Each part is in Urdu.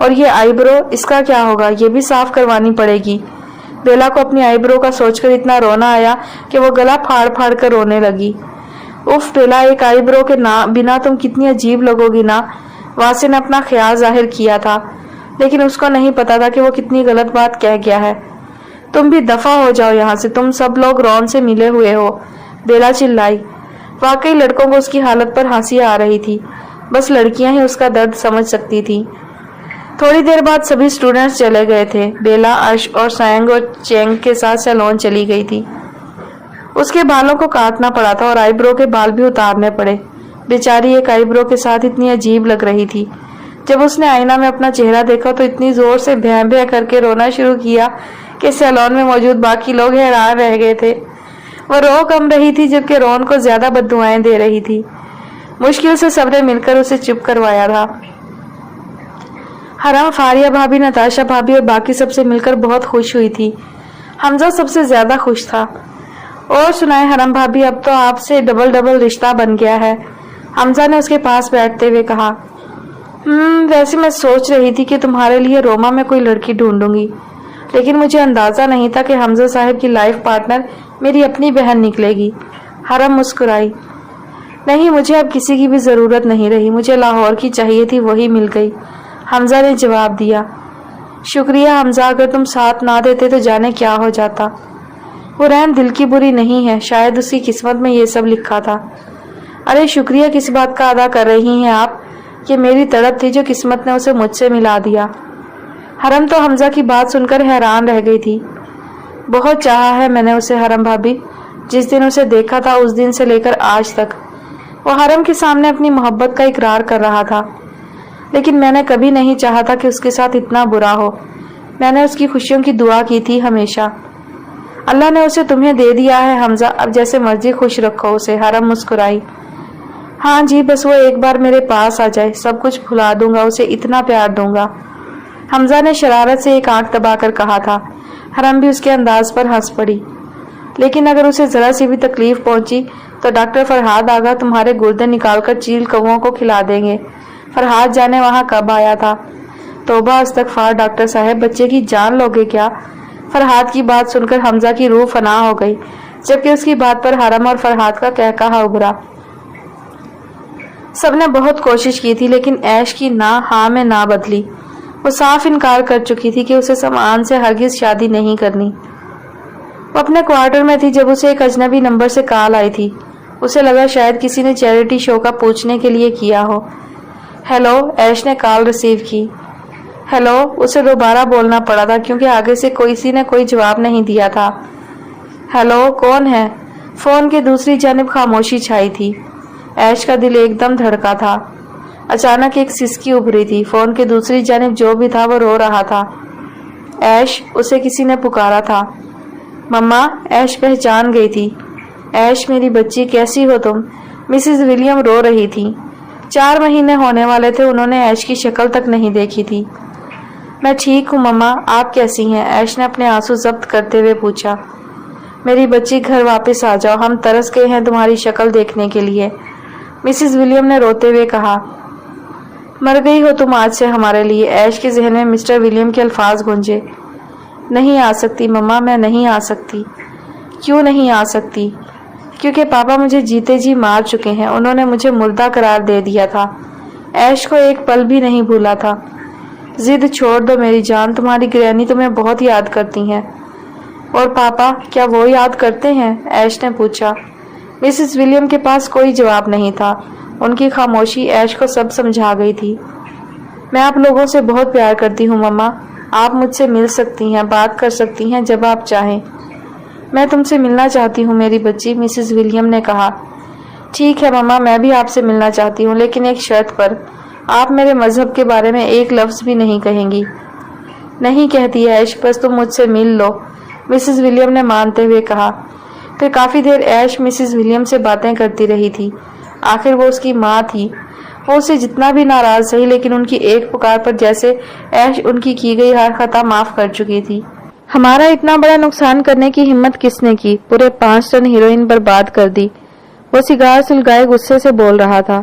اور یہ آئی برو، اس کا کیا ہوگا؟ یہ بھی صاف کروانی پڑے گی۔ بیلا کو اپنی آئی برو کا سوچ کر اتنا رونا آیا کہ وہ گلا پھاڑ پھاڑ کر رونے لگی۔ اف بیلا، ایک آئی برو کے بنا تم کتنی عجیب لگو گی نا۔ واسع نے اپنا خیال ظاہر کیا تھا، لیکن اس کو نہیں پتا تھا کہ وہ کتنی غلط بات کہہ گیا ہے۔ تم بھی دفع ہو جاؤ یہاں سے، تم سب لوگ رون سے ملے ہوئے ہو، بیلا چلائی۔ واقعی لڑکوں کو اس کی حالت پر ہنسی آ رہی تھی، بس لڑکیاں ہی اس کا درد سمجھ سکتی تھی۔ تھوڑی دیر بعد سبھی اسٹوڈنٹس چلے گئے تھے۔ بیلا ارش اور سینگ اور چینگ کے ساتھ سیلون چلی گئی تھی۔ اس کے بالوں کو کاٹنا پڑا تھا اور آئی برو کے بال بھی اتارنے پڑے۔ بیچاری ایک آئی برو کے ساتھ اتنی عجیب لگ رہی تھی۔ جب اس نے آئینہ میں اپنا چہرہ دیکھا تو اتنی زور سے بھیں بھیں کر کے رونا شروع کیا کہ سیلون میں موجود باقی لوگ حیران رہ گئے تھے۔ وہ رو کم رہی تھی جبکہ رون کو زیادہ بددعائیں دے رہی تھی۔ مشکل سے سب نے مل کر اسے چپ کروایا تھا۔ حرم، فاریہ بھابی، نتاشا بھابی اور باقی سب سے مل کر بہت خوش ہوئی تھی۔ حمزہ سب سے زیادہ خوش تھا۔ اور سنائے حرم بھابی، اب تو آپ سے ڈبل رشتہ بن گیا ہے، حمزہ نے اس کے پاس بیٹھتے ہوئے کہا۔ ویسے میں سوچ رہی تھی کہ تمہارے لیے روما میں کوئی لڑکی ڈھونڈوں گی، لیکن مجھے اندازہ نہیں تھا کہ حمزہ صاحب کی لائف پارٹنر میری اپنی بہن نکلے گی۔ حرم مسکرائی۔ نہیں، مجھے اب کسی کی بھی ضرورت نہیں رہی، مجھے لاہور کی چاہیے تھی، وہی مل گئی، حمزہ نے جواب دیا۔ شکریہ حمزہ، اگر تم ساتھ نہ دیتے تو جانے کیا ہو جاتا۔ وہ رحم دل کی بری نہیں ہے، شاید اس کی قسمت میں یہ سب لکھا تھا۔ ارے شکریہ کس بات کا ادا کر رہی ہیں آپ؟ یہ میری تڑپ تھی جو قسمت نے اسے مجھ سے ملا دیا۔ حرم تو حمزہ کی بات سن کر حیران رہ گئی تھی۔ بہت چاہا ہے میں نے اسے حرم بھابی، جس دن اسے دیکھا تھا اس دن سے لے کر آج تک۔ وہ حرم کے سامنے اپنی محبت کا اقرار کر رہا تھا، لیکن میں نے کبھی نہیں چاہا تھا کہ اس کے ساتھ اتنا برا ہو۔ میں نے اس کی خوشیوں کی دعا کی تھی ہمیشہ۔ اللہ نے اسے تمہیں دے دیا ہے حمزہ، اب جیسے مرضی خوش رکھو اسے، حرم مسکرائی۔ ہاں جی، بس وہ ایک بار میرے پاس آ جائے، سب کچھ بھلا دوں گا، اسے اتنا پیار دوں گا، حمزہ نے شرارت سے ایک آنکھ دبا کر کہا تھا۔ حرم بھی اس کے انداز پر ہنس پڑی۔ لیکن اگر اسے ذرا سی بھی تکلیف پہنچی تو ڈاکٹر فرحاد آگا تمہارے گردے نکال کر چیل کووں کو کھلا دیں گے۔ فرحاد جانے وہاں کب آیا تھا؟ توبہ استغفار ڈاکٹر صاحب، بچے کی جان لوگے کیا؟ فرحاد کی بات سن کر حمزہ کی روح فنا ہو گئی، جبکہ اس کی بات پر حرم اور فرحاد کا کہا ابھرا۔ سب نے بہت کوشش کی تھی، لیکن عیش کی نہ ہاں میں نہ بدلی۔ وہ صاف انکار کر چکی تھی کہ اسے سمعان سے ہرگز شادی نہیں کرنی۔ وہ اپنے کوارٹر میں تھی جب اسے ایک اجنبی نمبر سے کال آئی تھی۔ اسے لگا شاید کسی نے چیریٹی شو کا پوچھنے کے لیے کیا ہو۔ ہیلو، عیش نے کال ریسیو کی۔ ہیلو، اسے دوبارہ بولنا پڑا تھا کیونکہ آگے سے کسی نے کوئی جواب نہیں دیا تھا۔ ہیلو، کون ہے؟ فون کے دوسری جانب خاموشی چھائی تھی۔ عیش کا دل ایک دم دھڑکا تھا۔ اچانک ایک سسکی ابھری تھی۔ فون کے دوسری جانب جو بھی تھا وہ رو رہا تھا۔ عیش، اسے کسی نے پکارا تھا۔ مما، عیش پہچان گئی تھی۔ عیش میری بچی، کیسی ہو تم؟ مسز ولیم رو رہی تھی۔ 4 مہینے ہونے والے تھے، انہوں نے عیش کی شکل تک نہیں دیکھی تھی۔ میں ٹھیک ہوں مما، آپ کیسی ہیں؟ عیش نے اپنے آنسو ضبط کرتے ہوئے پوچھا۔ میری بچی، گھر واپس آ جاؤ، ہم ترس گئے ہیں تمہاری شکل دیکھنے کے لیے، مسز ولیم نے روتے ہوئے کہا۔ مر گئی ہو تم آج سے ہمارے لیے، عیش کے ذہن میں مسٹر ولیم کے الفاظ گونجے۔ نہیں آ سکتی مما، میں نہیں آ سکتی۔ کیوں نہیں آ سکتی؟ کیونکہ پاپا مجھے جیتے جی مار چکے ہیں، انہوں نے مجھے مردہ قرار دے دیا تھا۔ عیش کو ایک پل بھی نہیں بھولا تھا۔ ضد چھوڑ دو میری جان، تمہاری گرینی تمہیں بہت یاد کرتی ہیں۔ اور پاپا، کیا وہ یاد کرتے ہیں؟ عیش نے پوچھا۔ مسز ولیم کے پاس کوئی جواب نہیں تھا۔ ان کی خاموشی عیش کو سب سمجھا گئی تھی۔ میں آپ لوگوں سے بہت پیار کرتی ہوں مما، آپ مجھ سے مل سکتی ہیں، بات کر سکتی ہیں جب آپ چاہیں۔ میں تم سے ملنا چاہتی ہوں میری بچی، مسز ولیم نے کہا۔ ٹھیک ہے مما، میں بھی آپ سے ملنا چاہتی ہوں، لیکن ایک شرط پر۔ آپ میرے مذہب کے بارے میں ایک لفظ بھی نہیں کہیں گی۔ نہیں کہتی عیش، بس تم مجھ سے مل لو، مسز ولیم نے مانتے ہوئے کہا۔ پھر کافی دیر عیش مسز ولیم سے باتیں کرتی رہی تھی۔ آخر وہ اس کی ماں تھی، وہ اسے جتنا بھی ناراض رہی، لیکن ان کی ایک پکار پر جیسے عیش ان کی گئی ہر خطا معاف کر چکی تھی۔ ہمارا اتنا بڑا نقصان کرنے کی ہمت کس نے کی؟ پورے 5 ٹن ہیروئن برباد کر دی، وہ سگار سلگائے غصے سے بول رہا تھا۔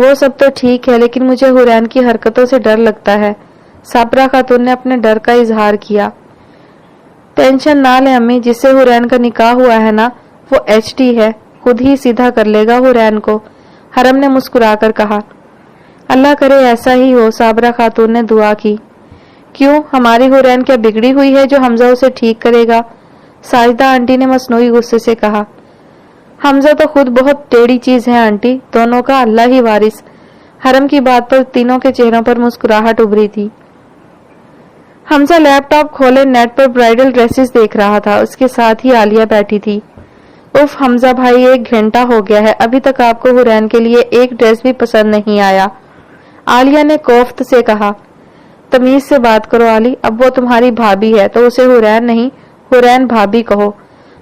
وہ سب تو ٹھیک ہے لیکن مجھے حورین کی حرکتوں سے ڈر لگتا ہے، صابرہ خاتون نے اپنے ڈر کا اظہار کیا۔ ٹینشن نہ لیں امی، جس سے حورین کا نکاح ہوا ہے نا وہ ایچ ڈی ہے، خود ہی سیدھا کر لے گا حورین کو، حرم نے مسکرا کر کہا۔ اللہ کرے ایسا ہی ہو، صابرہ خاتون نے دعا کی۔ کیوں، ہماری حورین کیا بگڑی ہوئی ہے جو حمزہ اسے ٹھیک کرے گا؟ ساجدہ آنٹی نے مصنوعی غصے سے کہا۔ حمزہ تو خود بہت ٹیڑھی چیز ہے آنٹی، دونوں کا اللہ ہی وارث۔ حرم کی بات پر تینوں کے چہروں پر مسکراہٹ ابھری تھی۔ حمزہ لیپ ٹاپ کھولے نیٹ پر برائیڈل ڈریسز دیکھ رہا تھا، اس کے ساتھ ہی عالیہ بیٹھی تھی۔ اف حمزہ بھائی، 1 گھنٹہ ہو گیا ہے، ابھی تک آپ کو حورین کے لیے ایک ڈریس بھی پسند نہیں آیا، عالیہ نے کوفت سے کہا۔ تمیز سے بات کرو علی، اب وہ تمہاری بھابھی ہے تو اسے حورین نہیں حورین بھابھی کہو،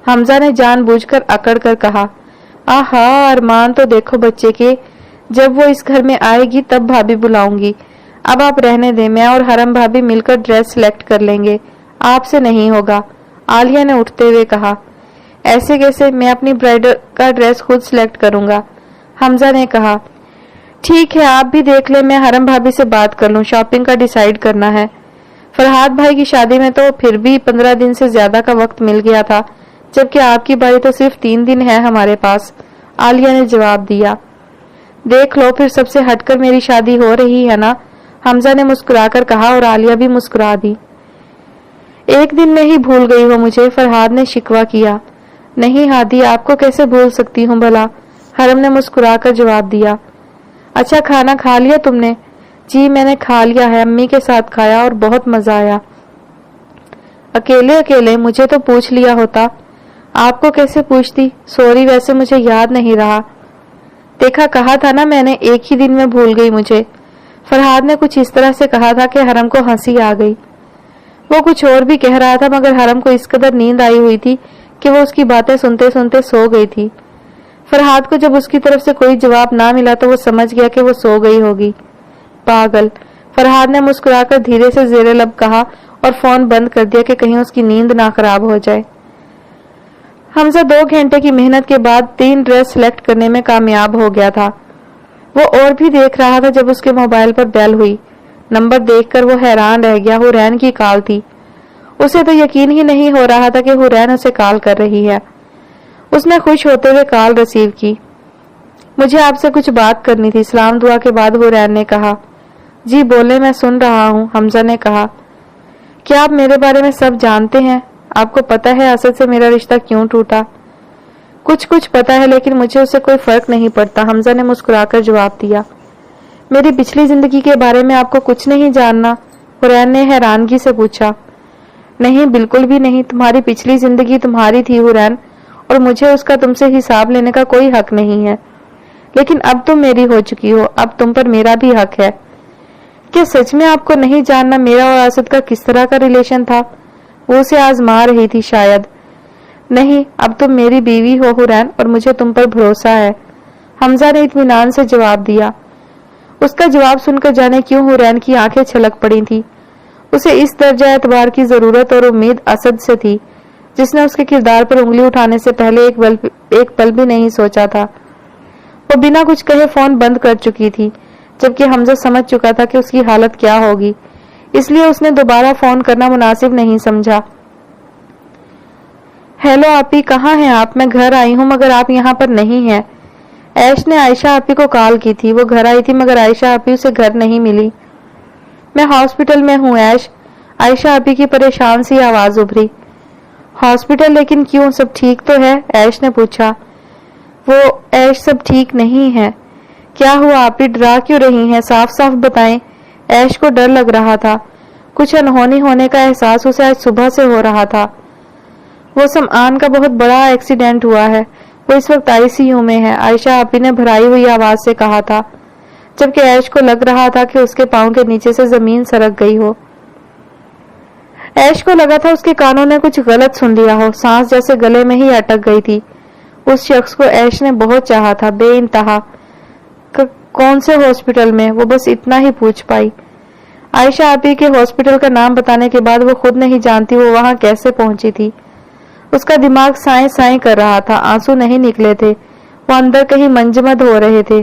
حمزہ نے جان بوجھ کر اکڑ کر کہا۔ آہا، ارمان تو دیکھو بچے کے، جب وہ اس گھر میں آئے گی تب بھابھی بلاؤں گی، اب آپ رہنے دیں، میں اور حرم بھابھی مل کر ڈریس سلیکٹ کر لیں گے، آپ سے نہیں ہوگا، عالیہ نے اٹھتے ہوئے کہا۔ ایسے کیسے، میں اپنی برائڈل کا ڈریس خود سلیکٹ کروں گا، حمزہ نے کہا۔ ٹھیک ہے، آپ بھی دیکھ لیں، میں حرم بھابھی سے بات کر لوں، شاپنگ کا ڈیسائیڈ کرنا ہے۔ فرحات بھائی کی شادی میں تو پھر بھی 15 دن سے زیادہ کا وقت مل گیا تھا، جبکہ آپ کی باری تو صرف 3 دن ہے ہمارے پاس، عالیہ نے جواب دیا۔ دیکھ لو، پھر سب سے ہٹ کر میری شادی ہو رہی ہے نا، حمزہ نے مسکرا کر کہا اور عالیہ بھی مسکرا دی۔ 1 دن میں ہی بھول گئی ہو مجھے، فرحاد نے شکوہ کیا۔ نہیں ہادی، آپ کو کیسے بھول سکتی ہوں بھلا، حرم نے مسکرا کر جواب دیا۔ اچھا، کھانا کھا لیا تم نے؟ جی میں نے کھا لیا ہے، امی کے ساتھ کھایا اور بہت مزہ آیا۔ اکیلے مجھے تو پوچھ لیا ہوتا۔ آپ کو کیسے پوچھتی، سوری، ویسے مجھے یاد نہیں رہا۔ دیکھا، کہا تھا نا میں نے، 1 ہی دن میں بھول گئی مجھے، فرحاد نے کچھ اس طرح سے کہا تھا کہ حرم کو ہنسی آ گئی۔ وہ کچھ اور بھی کہہ رہا تھا مگر حرم کو اس قدر نیند آئی ہوئی تھی کہ وہ اس کی باتیں سنتے سنتے سو گئی تھی۔ فرحاد کو جب اس کی طرف سے کوئی جواب نہ ملا تو وہ سمجھ گیا کہ وہ سو گئی ہوگی۔ پاگل، فرحاد نے مسکرا کر دھیرے سے زیر لب کہا اور فون بند کر دیا کہ کہیں اس کی نیند نہ خراب ہو جائے۔ حمزہ 2 گھنٹے کی محنت کے بعد 3 ڈریس سلیکٹ کرنے میں کامیاب ہو گیا تھا۔ وہ اور بھی دیکھ رہا تھا جب اس کے موبائل پر بیل ہوئی۔ نمبر دیکھ کر وہ حیران رہ گیا، حورین کی کال تھی۔ اسے تو یقین ہی نہیں ہو رہا تھا کہ حورین اسے کال کر رہی ہے۔ اس نے خوش ہوتے ہوئے کال ریسیو کی۔ مجھے آپ سے کچھ بات کرنی تھی، سلام دعا کے بعد حورین نے کہا۔ جی بولے، میں سن رہا ہوں، حمزہ نے کہا۔ کیا آپ میرے بارے میں سب جانتے ہیں؟ آپ کو پتا ہے اسد سے میرا رشتہ کیوں ٹوٹا؟ کچھ پتا ہے لیکن مجھے اس سے کوئی فرق نہیں پڑتا، حمزہ نے مسکرا کر جواب دیا۔ میری پچھلی زندگی کے بارے میں آپ کو کچھ نہیں جاننا؟ حورین نے حیرانگی سے پوچھا۔ نہیں، بالکل بھی نہیں، تمہاری پچھلی زندگی تمہاری تھی حورین، اور مجھے اس کا تم سے حساب لینے کا کوئی حق نہیں ہے، لیکن اب تم میری ہو چکی ہو، اب تم پر میرا بھی حق ہے۔ کیا سچ میں آپ کو نہیں جاننا میرا اور اسد کا کس طرح کا ریلیشن تھا؟ وہ اسے آزما رہی تھی شاید۔ نہیں، اب تم میری بیوی ہو حورین، اور مجھے تم پر بھروسہ ہے، حمزہ نے اطمینان سے جواب دیا۔ اس کا جواب سن کر جانے کیوں حورین کی آنکھیں چھلک پڑی تھی۔ اسے اس درجہ اعتبار کی ضرورت اور امید اسد سے تھی جس نے اس کے کردار پر انگلی اٹھانے سے پہلے ایک پل بھی نہیں سوچا تھا۔ وہ بنا کچھ کہے فون بند کر چکی تھی، جبکہ حمزہ سمجھ چکا تھا کہ اس کی حالت کیا ہوگی، اس لیے اس نے دوبارہ فون کرنا مناسب نہیں سمجھا۔ ہیلو آپی، کہاں ہیں آپ؟ میں گھر آئی ہوں مگر آپ یہاں پر نہیں ہیں۔ عائش نے عائشہ آپی کو کال کی تھی، وہ گھر آئی تھی مگر عائشہ آپی اسے گھر نہیں ملی۔ میں ہاسپٹل میں ہوں عائش، عائشہ آپی کی پریشان سی آواز ابھری۔ ہاسپٹل؟ لیکن کیوں، سب ٹھیک تو ہے؟ عائش نے پوچھا۔ وہ عائش، سب ٹھیک نہیں ہے۔ کیا ہوا آپی، ڈرا کیوں رہی ہیں؟ صاف صاف بتائیں۔ عائش کو ڈر لگ رہا تھا، کچھ انہونی ہونے کا احساس اسے آج صبح سے ہو رہا تھا۔ وہ سمعان کا بہت بڑا ایکسیڈنٹ ہوا ہے، وہ اس وقت ICU میں ہے، عائشہ آپی نے بھرائی ہوئی آواز سے کہا تھا، جبکہ عائش کو لگ رہا تھا کہ اس کے پاؤں کے نیچے سے زمین سرک گئی ہو۔ عائش کو لگا تھا اس کے کانوں نے کچھ غلط سن لیا ہو، سانس جیسے گلے میں ہی اٹک گئی تھی۔ اس شخص کو عائش نے بہت چاہا تھا، بے انتہا۔ کون سے ہاسپٹل میں؟ وہ بس اتنا ہی پوچھ پائی۔ عائشہ آپی کے ہاسپٹل کا نام بتانے کے بعد وہ خود نہیں جانتی وہ وہاں کیسے پہنچی تھی۔ اس کا دماغ سائیں سائیں کر رہا تھا، آنسو نہیں نکلے تھے، وہ اندر کہیں منجمد ہو رہے تھے۔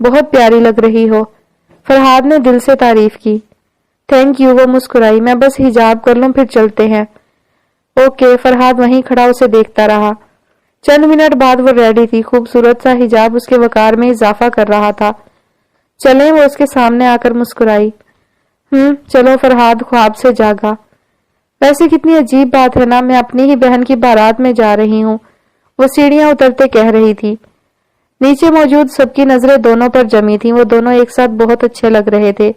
بہت پیاری لگ رہی ہو۔ فرحاد نے دل سے تعریف کی۔ تھینک یو، وہ مسکرائی۔ میں بس حجاب کر لوں پھر چلتے ہیں۔ اوکے، فرحاد وہیں کھڑا اسے دیکھتا رہا۔ چند منٹ بعد وہ ریڈی تھی۔ خوبصورت سا حجاب اس کے وقار میں اضافہ کر رہا تھا۔ چلیں، وہ اس کے سامنے آ کر مسکرائی۔ چلو، فرحاد خواب سے جاگا۔ ویسے کتنی عجیب بات ہے نا، میں اپنی ہی بہن کی بارات میں جا رہی ہوں، وہ سیڑھیاں اترتے کہہ رہی تھی۔ نیچے موجود سب کی نظریں دونوں پر جمی تھیں۔ وہ دونوں ایک ساتھ بہت اچھے لگ رہے تھے۔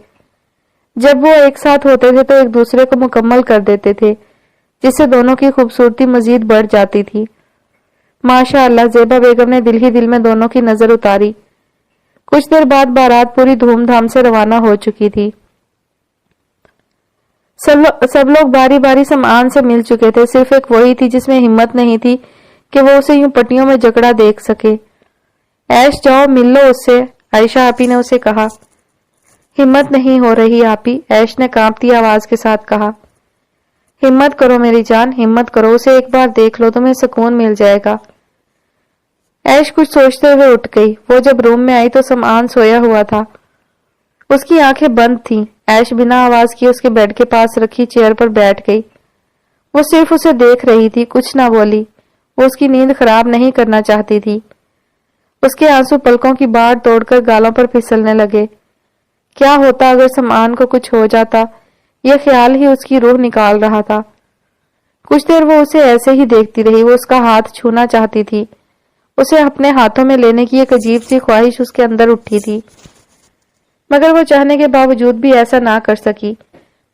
جب وہ ایک ساتھ ہوتے تھے تو ایک دوسرے کو مکمل کر دیتے تھے، جس سے دونوں کی خوبصورتی مزید بڑھ جاتی تھی۔ ماشاء اللہ، زیبا بیگم نے دل ہی دل میں دونوں کی نظر اتاری۔ کچھ دیر بعد بارات پوری دھوم دھام سے روانہ ہو چکی تھی۔ سب لوگ باری باری سمعان سے مل چکے تھے، صرف ایک وہی تھی جس میں ہمت نہیں تھی کہ وہ اسے یوں پٹیوں میں جکڑا دیکھ سکے۔ ایش، جاؤ مل لو اس سے، عائشہ آپی نے اسے کہا۔ ہمت نہیں ہو رہی آپی، ایش نے کانپتی آواز کے ساتھ کہا۔ ہمت کرو میری جان، ہمت کرو، اسے ایک بار دیکھ لو، تمہیں سکون مل جائے گا۔ ایش کچھ سوچتے ہوئے اٹھ گئی۔ وہ جب روم میں آئی تو سمعان سویا ہوا تھا، اس کی آنکھیں بند تھیں۔ ایش بنا آواز کیے اس کے بیڈ کے پاس رکھی چیئر پر بیٹھ گئی۔ وہ صرف اسے دیکھ رہی تھی، کچھ نہ بولی۔ وہ اس کی نیند خراب نہیں کرنا چاہتی تھی۔ اس کے آنسو پلکوں کی باڑ توڑ کر گالوں پر پھسلنے لگے۔ کیا ہوتا اگر سمعان کو کچھ ہو جاتا، یہ خیال ہی اس کی روح نکال رہا تھا۔ کچھ دیر وہ اسے ایسے ہی دیکھتی رہی۔ وہ اس کا ہاتھ چھونا چاہتی تھی، اسے اپنے ہاتھوں میں لینے کی ایک عجیب سی خواہش اس کے اندر اٹھی تھی، مگر وہ چاہنے کے باوجود بھی ایسا نہ کر سکی۔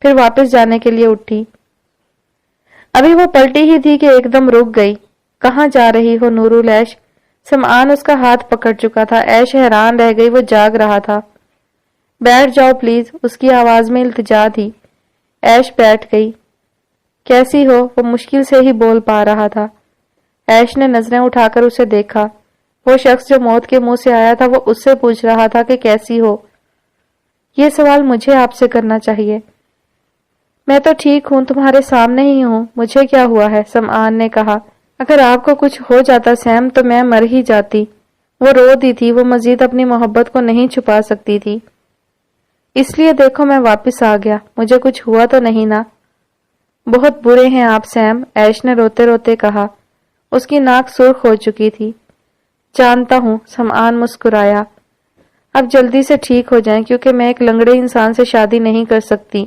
پھر واپس جانے کے لیے اٹھی۔ ابھی وہ پلٹی ہی تھی کہ ایک دم رک گئی۔ کہاں جا رہی ہو نورل ایش؟ سمعان اس کا ہاتھ پکڑ چکا تھا۔ ایش حیران رہ گئی، وہ جاگ رہا تھا۔ بیٹھ جاؤ پلیز، اس کی آواز میں التجا تھی۔ ایش بیٹھ گئی۔ کیسی ہو؟ وہ مشکل سے ہی بول پا رہا تھا۔ ایش نے نظریں اٹھا کر اسے دیکھا۔ وہ شخص جو موت کے منہ سے آیا تھا وہ اس سے پوچھ رہا تھا کہ کیسی ہو۔ یہ سوال مجھے آپ سے کرنا چاہیے۔ میں تو ٹھیک ہوں، تمہارے سامنے ہی ہوں، مجھے کیا ہوا ہے؟ سمعان نے کہا۔ اگر آپ کو کچھ ہو جاتا سیم تو میں مر ہی جاتی۔ وہ رو دی تھی، وہ مزید اپنی محبت کو نہیں چھپا سکتی تھی۔ اس لیے دیکھو میں واپس آ گیا، مجھے کچھ ہوا تو نہیں نا؟ بہت برے ہیں آپ سیم، ایش نے روتے روتے کہا۔ اس کی ناک سرخ ہو چکی تھی۔ جانتا ہوں، سمعان مسکرایا۔ اب جلدی سے ٹھیک ہو جائیں کیونکہ میں ایک لنگڑے انسان سے شادی نہیں کر سکتی۔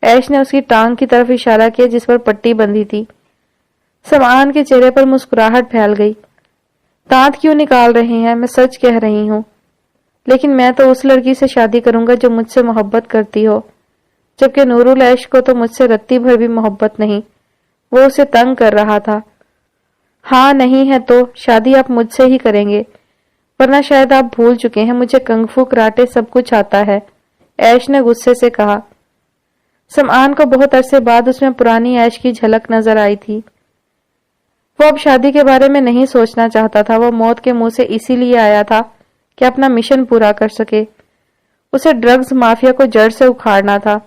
ایش نے اس کی ٹانگ کی طرف اشارہ کیا جس پر پٹی بندھی تھی۔ سمعان کے چہرے پر مسکراہٹ پھیل گئی۔ دانت کیوں نکال رہے ہیں؟ میں سچ کہہ رہی ہوں، لیکن میں تو اس لڑکی سے شادی کروں گا جو مجھ سے محبت کرتی ہو، جبکہ نورل ایش کو تو مجھ سے رتی بھر بھی محبت نہیں۔ وہ اسے تنگ کر رہا تھا۔ ہاں نہیں ہے تو شادی آپ مجھ سے ہی کریں گے، ورنہ شاید آپ بھول چکے ہیں مجھے کنگ فو کراٹے سب کچھ آتا ہے، ایش نے غصے سے کہا۔ سمعان کو بہت عرصے بعد اس میں پرانی ایش کی جھلک نظر آئی تھی۔ وہ اب شادی کے بارے میں نہیں سوچنا چاہتا تھا۔ وہ موت کے منہ سے اسی لیے آیا تھا کہ اپنا مشن پورا کر سکے۔ اسے ڈرگز مافیا کو جڑ سے اکھاڑنا تھا۔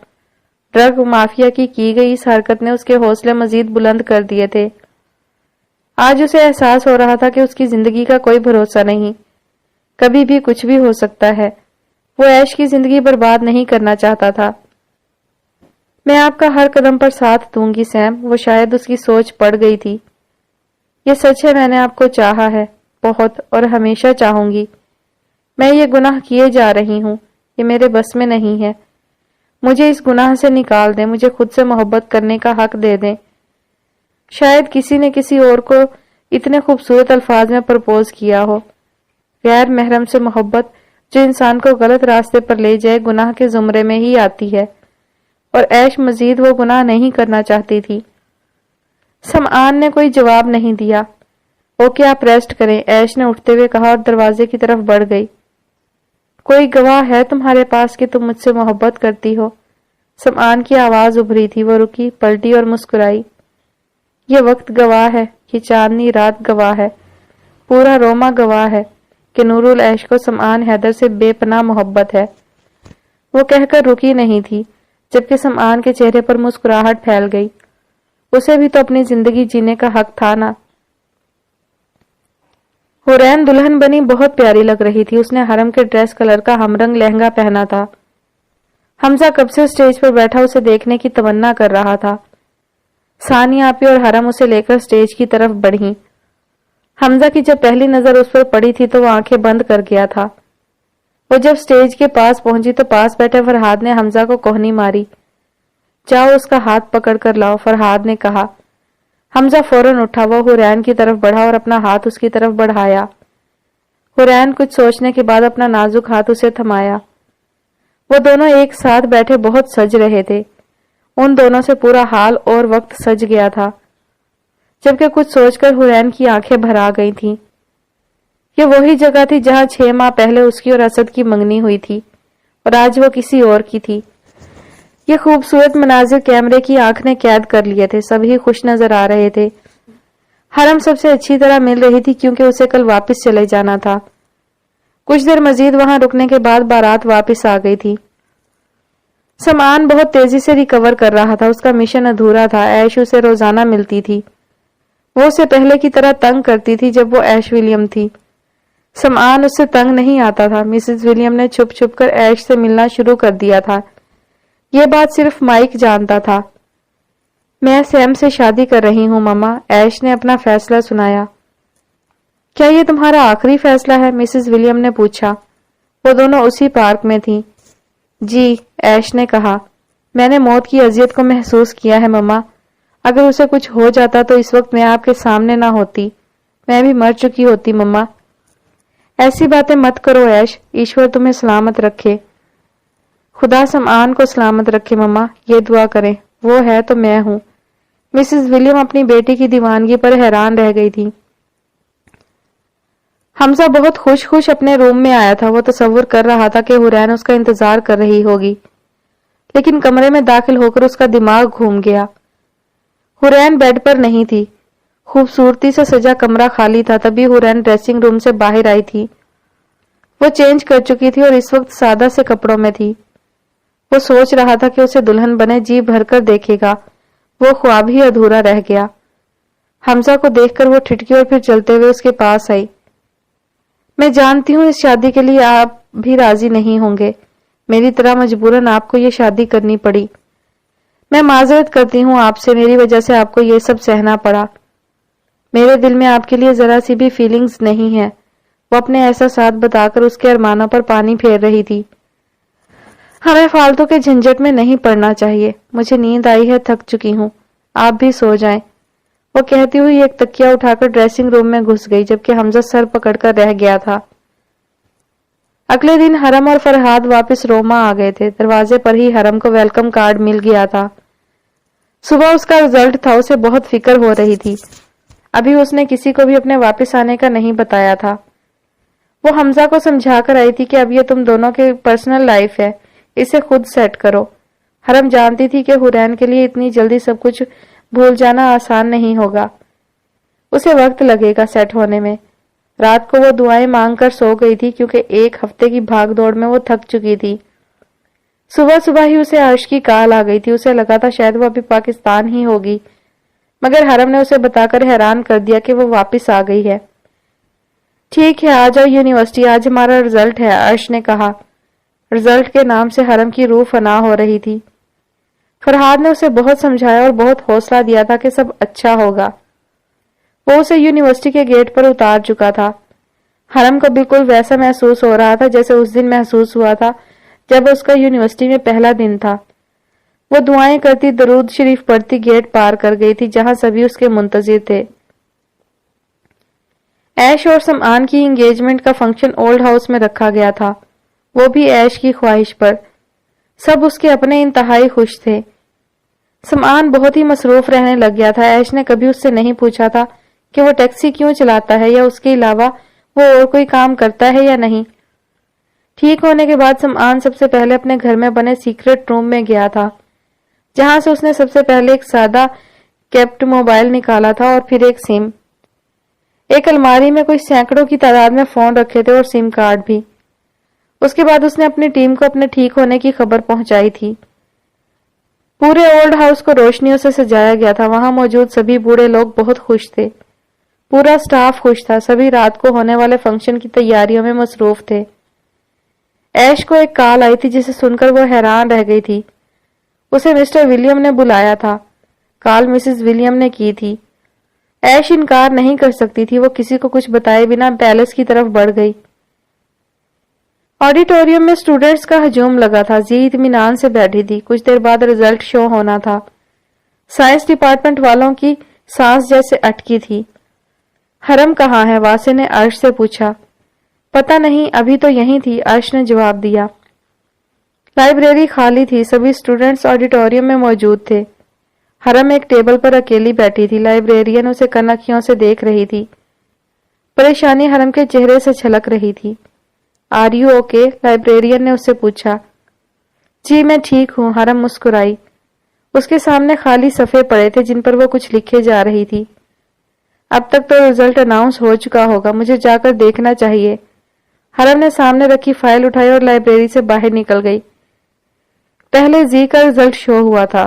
ڈرگ مافیا کی گئی اس حرکت نے اس کے حوصلے مزید بلند کر دیے تھے۔ آج اسے احساس ہو رہا تھا کہ اس کی زندگی کا کوئی بھروسہ نہیں، کبھی بھی کچھ بھی ہو سکتا ہے۔ وہ ایش کی زندگی برباد نہیں کرنا چاہتا تھا۔ میں آپ کا ہر قدم پر ساتھ دوں گی سیم، وہ شاید اس کی سوچ پڑ گئی تھی۔ یہ سچ ہے، میں نے آپ کو چاہا ہے بہت، اور ہمیشہ چاہوں گی۔ میں یہ گناہ کیے جا رہی ہوں، یہ میرے بس میں نہیں ہے۔ مجھے اس گناہ سے نکال دیں، مجھے خود سے محبت کرنے کا حق دے دیں۔ شاید کسی نے کسی اور کو اتنے خوبصورت الفاظ میں پرپوز کیا ہو۔ غیر محرم سے محبت جو انسان کو غلط راستے پر لے جائے گناہ کے زمرے میں ہی آتی ہے، اور ایش مزید وہ گناہ نہیں کرنا چاہتی تھی۔ سمعان نے کوئی جواب نہیں دیا۔ اوکے آپ ریسٹ کریں، ایش نے اٹھتے ہوئے کہا اور دروازے کی طرف بڑھ گئی۔ کوئی گواہ ہے تمہارے پاس کہ تم مجھ سے محبت کرتی ہو؟ سمعان کی آواز ابھری تھی۔ وہ رکی، پلٹی اور مسکرائی۔ یہ وقت گواہ ہے، یہ چاندنی رات گواہ ہے، پورا روما گواہ ہے کہ نورل ایش کو سمعان حیدر سے بے پناہ محبت ہے۔ وہ کہہ کر رکی نہیں تھی جبکہ سمعان کے چہرے پر مسکراہٹ پھیل گئی۔ اسے بھی تو اپنی زندگی جینے کا حق تھا نا۔ حورین دلہن بنی بہت پیاری لگ رہی تھی. اس نے حرم کے ڈریس کلر کا ہم رنگ لہنگا پہنا تھا. حمزہ کب سے اسٹیج پر بیٹھا اسے دیکھنے کی تمنا کر رہا تھا. ثانیہ آپی اور حرم اسے لے کر اسٹیج کی طرف بڑھیں. حمزہ کی جب پہلی نظر اس پر پڑی تھی تو وہ آنکھیں بند کر گیا تھا. وہ جب اسٹیج کے پاس پہنچی تو پاس بیٹھے فرحاد نے حمزہ کو کوہنی ماری. جاؤ اس کا ہاتھ پکڑ کر لاؤ، فرحاد نے کہا. حمزہ فوراً اٹھا. وہ حورین کی طرف بڑھا اور اپنا ہاتھ اس کی طرف بڑھایا. حورین کچھ سوچنے کے بعد اپنا نازک ہاتھ اسے تھمایا. وہ دونوں ایک ساتھ بیٹھے بہت سج رہے تھے. ان دونوں سے پورا حال اور وقت سج گیا تھا، جبکہ کچھ سوچ کر حورین کی آنکھیں بھر آ گئی تھیں. یہ وہی جگہ تھی جہاں 6 ماہ پہلے اس کی اور اسد کی منگنی ہوئی تھی، اور آج وہ کسی اور کی تھی. یہ خوبصورت مناظر کیمرے کی آنکھ نے قید کر لیے تھے. سبھی خوش نظر آ رہے تھے. حرم سب سے اچھی طرح مل رہی تھی کیونکہ اسے کل واپس چلے جانا تھا. کچھ دیر مزید وہاں رکنے کے بعد بارات واپس آ گئی تھی. سمعان بہت تیزی سے ریکور کر رہا تھا. اس کا مشن ادھورا تھا. ایش اسے روزانہ ملتی تھی. وہ اسے پہلے کی طرح تنگ کرتی تھی جب وہ ایش ولیم تھی. سمعان اس سے تنگ نہیں آتا تھا. مسز ولیم نے چھپ چھپ کر ایش سے ملنا شروع کر دیا تھا. یہ بات صرف مائک جانتا تھا. میں سیم سے شادی کر رہی ہوں ماما، ایش نے اپنا فیصلہ سنایا. کیا یہ تمہارا آخری فیصلہ ہے؟ مسز ولیم نے پوچھا. وہ دونوں اسی پارک میں تھیں. جی، ایش نے کہا. میں نے موت کی اذیت کو محسوس کیا ہے ماما. اگر اسے کچھ ہو جاتا تو اس وقت میں آپ کے سامنے نہ ہوتی. میں بھی مر چکی ہوتی ماما. ایسی باتیں مت کرو ایش. ایشور تمہیں سلامت رکھے. خدا سمعان کو سلامت رکھے ماما. یہ دعا کریں. وہ ہے تو میں ہوں. مسز ولیم اپنی بیٹی کی دیوانگی پر حیران رہ گئی تھی. حمزہ بہت خوش اپنے روم میں آیا تھا. وہ تصور کر رہا تھا کہ حورین اس کا انتظار کر رہی ہوگی، لیکن کمرے میں داخل ہو کر اس کا دماغ گھوم گیا. حورین بیڈ پر نہیں تھی. خوبصورتی سے سجا کمرہ خالی تھا. تبھی حورین ڈریسنگ روم سے باہر آئی تھی. وہ چینج کر چکی تھی اور اس وقت سادہ سے کپڑوں میں تھی. وہ سوچ رہا تھا کہ اسے دلہن بنے جی بھر کر دیکھے گا. وہ خواب ہی ادھورا رہ گیا. حمزہ کو دیکھ کر وہ ٹھٹکی اور پھر چلتے ہوئے اس کے پاس آئی. میں جانتی ہوں اس شادی کے لیے آپ بھی راضی نہیں ہوں گے. میری طرح مجبوراً آپ کو یہ شادی کرنی پڑی. میں معذرت کرتی ہوں آپ سے. میری وجہ سے آپ کو یہ سب سہنا پڑا. میرے دل میں آپ کے لیے ذرا سی بھی فیلنگز نہیں ہے. وہ اپنے احساسات بتا کر اس کے ارمانوں پر پانی پھیر رہی تھی. ہمیں فالتو کے جھنجٹ میں نہیں پڑنا چاہیے. مجھے نیند آئی ہے، تھک چکی ہوں. آپ بھی سو جائیں. وہ کہتی ہوئی ایک تکیہ اٹھا کر ڈریسنگ روم میں گھس گئی، جبکہ حمزہ سر پکڑ کر رہ گیا تھا. اگلے دن حرم اور فرحاد واپس روما آ گئے تھے. دروازے پر ہی حرم کو ویلکم کارڈ مل گیا تھا. صبح اس کا رزلٹ تھا. اسے بہت فکر ہو رہی تھی. ابھی اس نے کسی کو بھی اپنے واپس آنے کا نہیں بتایا تھا. وہ حمزہ کو سمجھا کر آئی تھی کہ اب یہ تم دونوں کی پرسنل لائف ہے، اسے خود سیٹ کرو. حرم جانتی تھی کہ حورین کے لیے اتنی جلدی سب کچھ بھول جانا آسان نہیں ہوگا. اسے وقت لگے گا سیٹ ہونے میں. رات کو وہ دعائیں مانگ کر سو گئی تھی کیونکہ ایک ہفتے کی بھاگ دوڑ میں وہ تھک چکی تھی. صبح ہی اسے عرش کی کال آ گئی تھی. اسے لگا تھا شاید وہ ابھی پاکستان ہی ہوگی، مگر حرم نے اسے بتا کر حیران کر دیا کہ وہ واپس آ گئی ہے. ٹھیک ہے، آ جاؤ یونیورسٹی، آج ہمارا رزلٹ ہے، عرش نے کہا. رزلٹ کے نام سے حرم کی روح فنا ہو رہی تھی. فرحاد نے اسے بہت سمجھایا اور بہت حوصلہ دیا تھا کہ سب اچھا ہوگا. وہ اسے یونیورسٹی کے گیٹ پر اتار چکا تھا. حرم کو بالکل ویسا محسوس ہو رہا تھا جیسے اس دن محسوس ہوا تھا جب اس کا یونیورسٹی میں پہلا دن تھا. وہ دعائیں کرتی، درود شریف پڑھتی گیٹ پار کر گئی تھی جہاں سبھی اس کے منتظر تھے. ایش اور سمعان کی انگیجمنٹ کا فنکشن اولڈ ہاؤس میں رکھا گیا تھا، وہ بھی ایش کی خواہش پر. سب اس کے اپنے انتہائی خوش تھے. سمعان بہت ہی مصروف رہنے لگ گیا تھا. ایش نے کبھی اس سے نہیں پوچھا تھا کہ وہ ٹیکسی کیوں چلاتا ہے یا اس کے علاوہ وہ اور کوئی کام کرتا ہے یا نہیں. ٹھیک ہونے کے بعد سمعان سب سے پہلے اپنے گھر میں بنے سیکرٹ روم میں گیا تھا، جہاں سے اس نے سب سے پہلے ایک سادہ کیپٹ موبائل نکالا تھا اور پھر ایک سم. ایک الماری میں کوئی سینکڑوں کی تعداد میں فون رکھے تھے اور سم کارڈ بھی. اس کے بعد اس نے اپنی ٹیم کو اپنے ٹھیک ہونے کی خبر پہنچائی تھی. پورے اولڈ ہاؤس کو روشنیوں سے سجایا گیا تھا. وہاں موجود سبھی بوڑھے لوگ بہت خوش تھے. پورا سٹاف خوش تھا، سبھی رات کو ہونے والے فنکشن کی تیاریوں میں مصروف تھے۔ ایش کو ایک کال آئی تھی جسے سن کر وہ حیران رہ گئی تھی۔ اسے مسٹر ولیم نے بلایا تھا۔ کال مسز ولیم نے کی تھی۔ ایش انکار نہیں کر سکتی تھی، وہ کسی کو کچھ بتائے بنا پیلس کی طرف بڑھ گئی۔ آڈیٹوریم میں اسٹوڈنٹس کا ہجوم لگا تھا۔ زی اطمینان سے بیٹھی تھی۔ کچھ دیر بعد رزلٹ شو ہونا تھا۔ سائنس ڈپارٹمنٹ والوں کی سانس جیسے اٹکی تھی۔ حرم کہاں ہے؟ واسع نے عرش سے پوچھا۔ پتہ نہیں، ابھی تو یہیں تھی، عرش نے جواب دیا۔ لائبریری خالی تھی، سبھی اسٹوڈنٹس آڈیٹوریم میں موجود تھے۔ حرم ایک ٹیبل پر اکیلی بیٹھی تھی۔ لائبریرین اسے کنکھیوں سے دیکھ رہی تھی۔ پریشانی حرم کے چہرے سے چھلک رہی تھی۔ Are you okay? لائبریرین نے اس سے پوچھا۔ جی میں ٹھیک ہوں، حرم مسکرائی۔ اس کے سامنے خالی صفحے پڑے تھے جن پر وہ کچھ لکھے جا رہی تھی۔ اب تک تو رزلٹ اناؤنس ہو چکا ہوگا، مجھے جا کر دیکھنا چاہیے۔ حرم نے سامنے رکھی فائل اٹھائی اور لائبریری سے باہر نکل گئی۔ پہلے زی کا رزلٹ شو ہوا تھا۔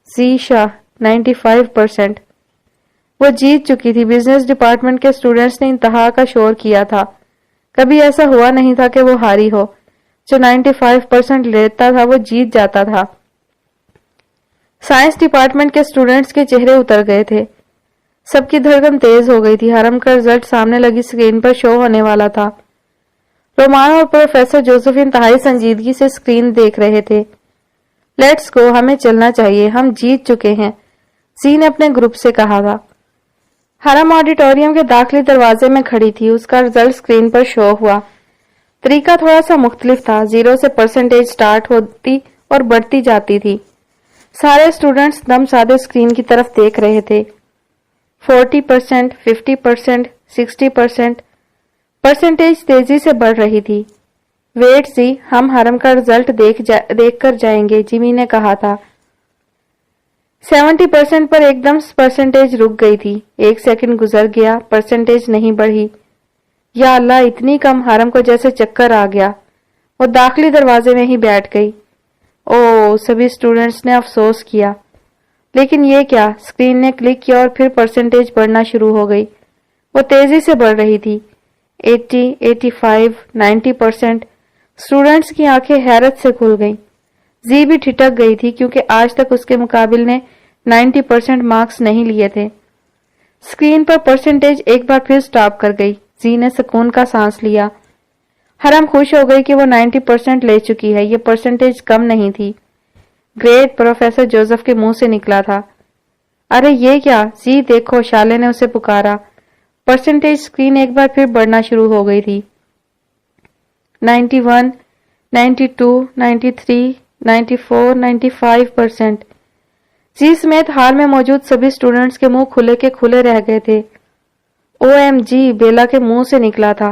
زی شاہ 95%۔ وہ جیت چکی تھی۔ بزنس ڈپارٹمنٹ کے اسٹوڈنٹس نے انتہا کا شور کیا تھا۔ کبھی ایسا ہوا نہیں تھا کہ وہ ہاری ہو۔ جو 95% لیتا تھا وہ جیت جاتا تھا۔ سائنس ڈپارٹمنٹ کے اسٹوڈنٹس کے چہرے اتر گئے تھے۔ سب کی دھڑکن تیز ہو گئی تھی۔ حرم کا رزلٹ سامنے لگی اسکرین پر شو ہونے والا تھا۔ رومان اور پروفیسر جوزف انتہائی سنجیدگی سے اسکرین دیکھ رہے تھے۔ لیٹس گو، ہمیں چلنا چاہیے، ہم جیت چکے ہیں، زی نے اپنے گروپ سے کہا تھا۔ حرم آڈیٹوریم کے داخلی دروازے میں کھڑی تھی۔ اس کا رزلٹ اسکرین پر شو ہوا۔ طریقہ تھوڑا سا مختلف تھا۔ 0 سے پرسنٹیج سٹارٹ ہوتی اور بڑھتی جاتی تھی۔ سارے اسٹوڈنٹس دم سادے اسکرین کی طرف دیکھ رہے تھے۔ 40%، 50%، 60%۔ پرسنٹیج تیزی سے بڑھ رہی تھی۔ ویٹ زی، ہم حرم کا رزلٹ دیکھ کر جائیں گے، جیمی نے کہا تھا۔ 70% پر ایک دم پرسنٹیج رک گئی تھی۔ 1 سیکنڈ گزر گیا، پرسنٹیج نہیں بڑھی۔ یا اللہ، اتنی کم! حرم کو جیسے چکر آ گیا۔ وہ داخلی دروازے میں ہی بیٹھ گئی۔ اوہ، سبھی اسٹوڈنٹس نے افسوس کیا۔ لیکن یہ کیا؟ اسکرین نے کلک کیا اور پھر پرسنٹیج بڑھنا شروع ہو گئی۔ وہ تیزی سے بڑھ رہی تھی۔ 80، 85، 90%۔ اسٹوڈنٹس کی آنکھیں حیرت سے کھل گئیں۔ زی بھی ٹھٹک گئی تھی کیونکہ آج تک اس کے مقابل نے 90% مارکس نہیں لیے تھے۔ اسکرین پر پرسنٹیج ایک بار پھر سٹاپ کر گئی۔ زی نے سکون کا سانس لیا۔ حرم خوش ہو گئی کہ وہ 90% لے چکی ہے۔ یہ پرسنٹیج کم نہیں تھی۔ گریٹ، پروفیسر جوزف کے منہ سے نکلا تھا۔ ارے یہ کیا؟ زی دیکھو، شالے نے اسے پکارا۔ پرسنٹیج اسکرین ایک بار پھر بڑھنا شروع ہو گئی تھی۔ 91، 92، 93، 94، 95%۔ زی سمیت ہال میں موجود سبھی اسٹوڈنٹس کے منہ کھلے کے کھلے رہ گئے تھے۔ او ایم جی، بیلا کے منہ سے نکلا تھا۔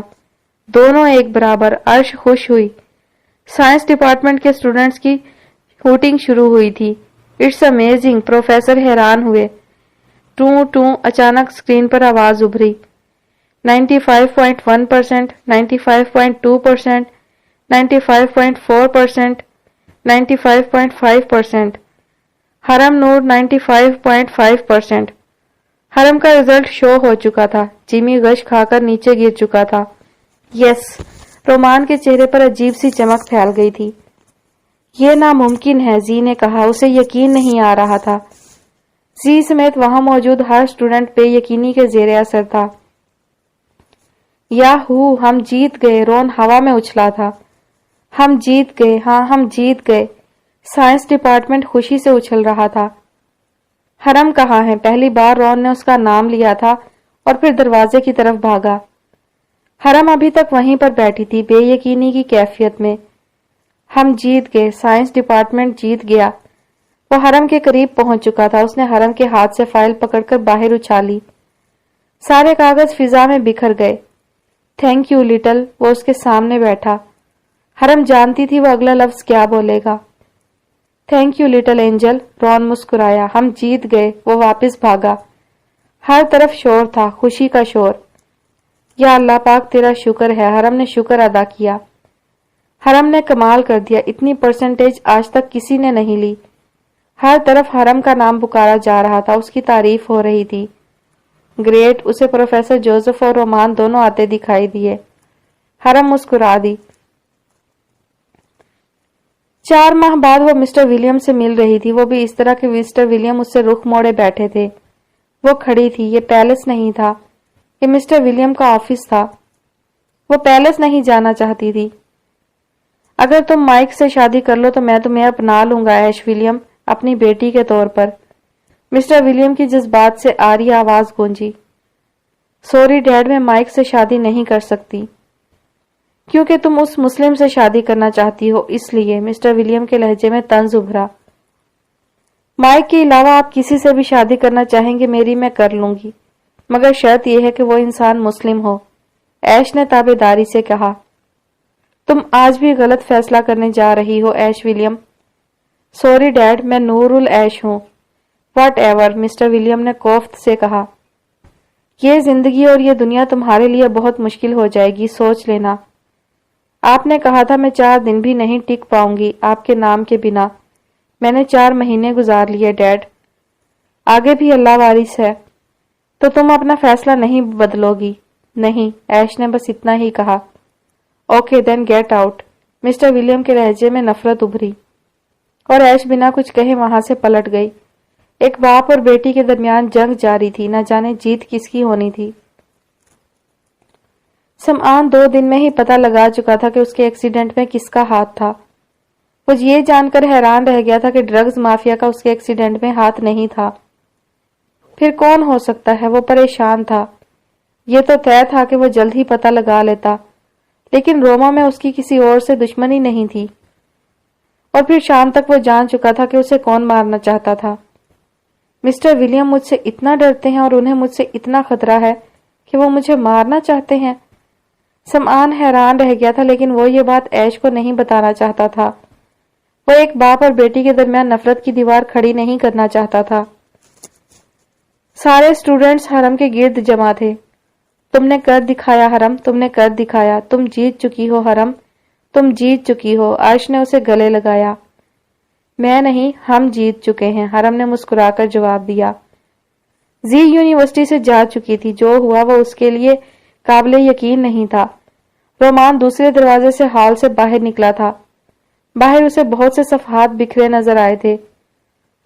دونوں ایک برابر۔ عرش خوش ہوئی۔ سائنس ڈپارٹمنٹ کے اسٹوڈنٹس کی ہوٹنگ شروع ہوئی تھی۔ It's amazing! پروفیسر حیران ہوئے۔ ٹوں ٹوں! اچانک اسکرین پر آواز ابھری۔ 95.1%، 95.2%، 95.4%، 95.5%۔ حرم نور 95.5%۔ حرم کا رزلٹ شو ہو چکا تھا۔ جیمی غش کھا کر نیچے گر چکا تھا۔ یس! رومان کے چہرے پر عجیب سی چمک پھیل گئی تھی۔ یہ ناممکن ہے، زی نے کہا۔ اسے یقین نہیں آ رہا تھا۔ زی سمیت وہاں موجود ہر اسٹوڈنٹ بے یقینی کے زیر اثر تھا۔ یاہو! ہم جیت گئے! رون ہوا میں اچھلا تھا۔ ہم جیت گئے! ہاں، ہم جیت گئے! سائنس ڈپارٹمنٹ خوشی سے اچھل رہا تھا۔ حرم کہاں ہے؟ پہلی بار رون نے اس کا نام لیا تھا اور پھر دروازے کی طرف بھاگا۔ حرم ابھی تک وہیں پر بیٹھی تھی، بے یقینی کی کیفیت میں۔ ہم جیت گئے! سائنس ڈپارٹمنٹ جیت گیا! وہ حرم کے قریب پہنچ چکا تھا۔ اس نے حرم کے ہاتھ سے فائل پکڑ کر باہر اچھالی۔ سارے کاغذ فضا میں بکھر گئے۔ Thank you little! وہ اس کے سامنے بیٹھا۔ حرم جانتی تھی وہ اگلا لفظ کیا بولے گا۔ Thank you little angel! Ron مسکرایا۔ ہم جیت گئے! وہ واپس بھاگا۔ ہر طرف شور تھا، خوشی کا شور۔ یا اللہ پاک، تیرا شکر ہے! حرم نے شکر ادا کیا۔ حرم نے کمال کر دیا، اتنی پرسنٹیج آج تک کسی نے نہیں لی۔ ہر طرف حرم کا نام پکارا جا رہا تھا، اس کی تعریف ہو رہی تھی۔ گریٹ، اسے پروفیسر جوزف اور رومان دونوں آتے دکھائی دیے۔ حرم مسکرا دی۔ 4 ماہ بعد وہ مسٹر ولیم سے مل رہی تھی، وہ بھی اس طرح کہ مسٹر ولیم اس سے رخ موڑے بیٹھے تھے۔ وہ کھڑی تھی، یہ پیلس نہیں تھا، یہ مسٹر ولیم کا آفس تھا۔ وہ پیلس نہیں جانا چاہتی تھی۔ اگر تم مائک سے شادی کر لو تو میں تمہیں اپنا لوں گا ایش ولیم، اپنی بیٹی کے طور پر۔ مسٹر ولیم کی جذبات سے آری آواز گونجی۔ سوری ڈیڈ، میں مائک سے شادی نہیں کر سکتی۔ کیونکہ تم اس مسلم سے شادی کرنا چاہتی ہو، اس لیے۔ مسٹر ولیم کے لہجے میں طنز ابھرا۔ مائک کے علاوہ آپ کسی سے بھی شادی کرنا چاہیں گے میری، میں کر لوں گی، مگر شرط یہ ہے کہ وہ انسان مسلم ہو، ایش نے تابع داری سے کہا۔ تم آج بھی غلط فیصلہ کرنے جا رہی ہو ایش ولیم۔ سوری ڈیڈ، میں نور العیش ہوں۔ واٹ ایور، مسٹر ولیم نے کوفت سے کہا۔ یہ زندگی اور یہ دنیا تمہارے لیے بہت مشکل ہو جائے گی، سوچ لینا۔ آپ نے کہا تھا میں 4 دن بھی نہیں ٹک پاؤں گی آپ کے نام کے بنا، میں نے 4 مہینے گزار لیے ڈیڈ۔ آگے بھی اللہ وارث ہے، تو تم اپنا فیصلہ نہیں بدلو گی؟ نہیں، ایش نے بس اتنا ہی کہا۔ Okay then get out. Mister William کے لہجے میں نفرت ابھری، اور ایش بنا کچھ کہے وہاں سے پلٹ گئی۔ ایک باپ اور بیٹی کے درمیان جنگ جاری تھی، نہ جانے جیت کس کی ہونی تھی۔ سمعان 2 دن میں ہی پتہ لگا چکا تھا کہ اس کے ایکسیڈنٹ میں کس کا ہاتھ تھا۔ وہ یہ جان کر حیران رہ گیا تھا کہ ڈرگز مافیا کا اس کے ایکسیڈنٹ میں ہاتھ نہیں تھا۔ پھر کون ہو سکتا ہے؟ وہ پریشان تھا۔ یہ تو طے تھا کہ وہ جلد ہی پتہ لگا لیتا، لیکن روما میں اس کی کسی اور سے دشمنی نہیں تھی، اور پھر شام تک وہ جان چکا تھا کہ اسے کون مارنا چاہتا تھا۔ مسٹر ولیم مجھ سے اتنا ڈرتے ہیں اور انہیں مجھ سے اتنا خطرہ ہے کہ وہ مجھے مارنا چاہتے ہیں۔ سمعان حیران رہ گیا تھا، لیکن وہ یہ بات ایش کو نہیں بتانا چاہتا تھا۔ وہ ایک باپ اور بیٹی کے درمیان نفرت کی دیوار کھڑی نہیں کرنا چاہتا تھا۔ سارے اسٹوڈنٹس حرم کے گرد جمع تھے۔ تم نے کر دکھایا حرم، تم نے کر دکھایا، تم جیت چکی ہو حرم، تم جیت چکی ہو۔ عرش نے اسے گلے لگایا۔ میں نہیں، ہم جیت چکے ہیں، حرم نے مسکرا کر جواب دیا۔ زی یونیورسٹی سے جا چکی تھی، جو ہوا وہ اس کے لیے قابل یقین نہیں تھا۔ رومان دوسرے دروازے سے ہال سے باہر نکلا تھا۔ باہر اسے بہت سے صفحات بکھرے نظر آئے تھے۔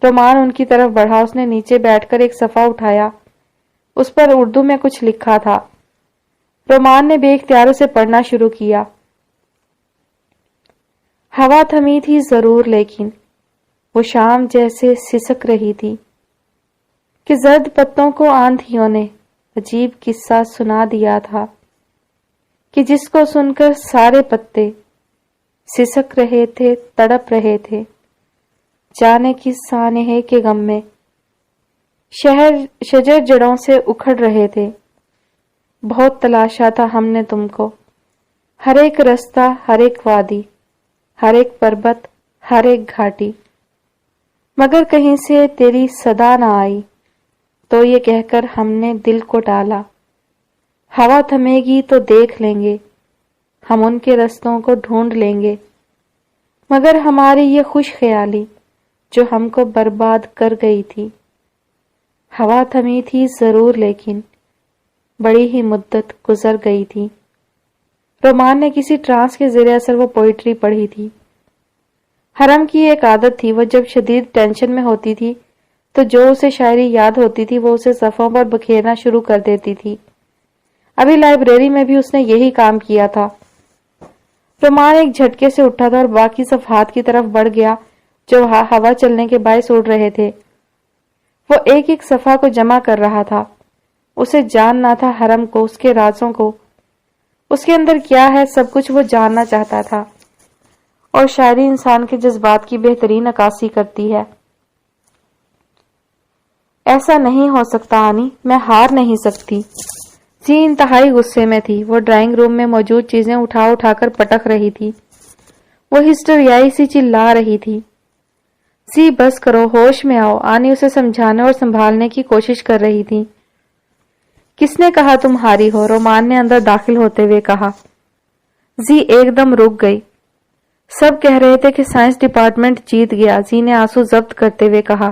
رومان ان کی طرف بڑھا، اس نے نیچے بیٹھ کر ایک صفحہ اٹھایا، اس پر اردو میں کچھ لکھا تھا۔ رومان نے بے اختیار اسے پڑھنا شروع کیا۔ ہوا تھمی تھی ضرور، لیکن وہ شام جیسے سسک رہی تھی کہ زرد پتوں کو آندھیوں نے عجیب قصہ سنا دیا تھا، کہ جس کو سن کر سارے پتے سسک رہے تھے، تڑپ رہے تھے، جانے کس سانحے کے غم میں شجر جڑوں سے اکھڑ رہے تھے۔ بہت تلاشا تھا ہم نے تم کو، ہر ایک رستہ، ہر ایک وادی، ہر ایک پربت، ہر ایک گھاٹی، مگر کہیں سے تیری صدا نہ آئی، تو یہ کہہ کر ہم نے دل کو ڈالا، ہوا تھمے گی تو دیکھ لیں گے، ہم ان کے رستوں کو ڈھونڈ لیں گے، مگر ہماری یہ خوش خیالی جو ہم کو برباد کر گئی تھی۔ ہوا تھمی تھی ضرور، لیکن بڑی ہی مدت گزر گئی تھی۔ رومان نے کسی ٹرانس کے زیر اثر وہ پوئٹری پڑھی تھی۔ حرم کی ایک عادت تھی، وہ جب شدید ٹینشن میں ہوتی تھی تو جو اسے شاعری یاد ہوتی تھی وہ اسے صفحوں پر بکھیرنا شروع کر دیتی تھی۔ ابھی لائبریری میں بھی اس نے یہی کام کیا تھا۔ رومان ایک جھٹکے سے اٹھا تھا اور باقی صفحات کی طرف بڑھ گیا جو ہوا چلنے کے باعث اڑ رہے تھے۔ وہ ایک ایک صفحہ کو جمع کر رہا تھا۔ اسے جاننا تھا حرم کو، اس کے رازوں کو، اس کے اندر کیا ہے، سب کچھ وہ جاننا چاہتا تھا۔ اور شاعری انسان کے جذبات کی بہترین عکاسی کرتی ہے۔ ایسا نہیں ہو سکتا آنی، میں ہار نہیں سکتی۔ زی انتہائی غصے میں تھی، وہ ڈرائنگ روم میں موجود چیزیں اٹھا اٹھا کر پٹک رہی تھی۔ وہ ہسٹریائی سی چلا رہی تھی۔ زی بس کرو، ہوش میں آؤ، آنی اسے سمجھانے اور سنبھالنے کی کوشش کر رہی تھی۔ کس نے کہا تم ہاری ہو؟ رومان نے اندر داخل ہوتے ہوئے کہا۔ زی ایک دم رک گئی۔ سب کہہ رہے تھے کہ سائنس ڈپارٹمنٹ جیت گیا، زی نے آنسو ضبط کرتے ہوئے کہا۔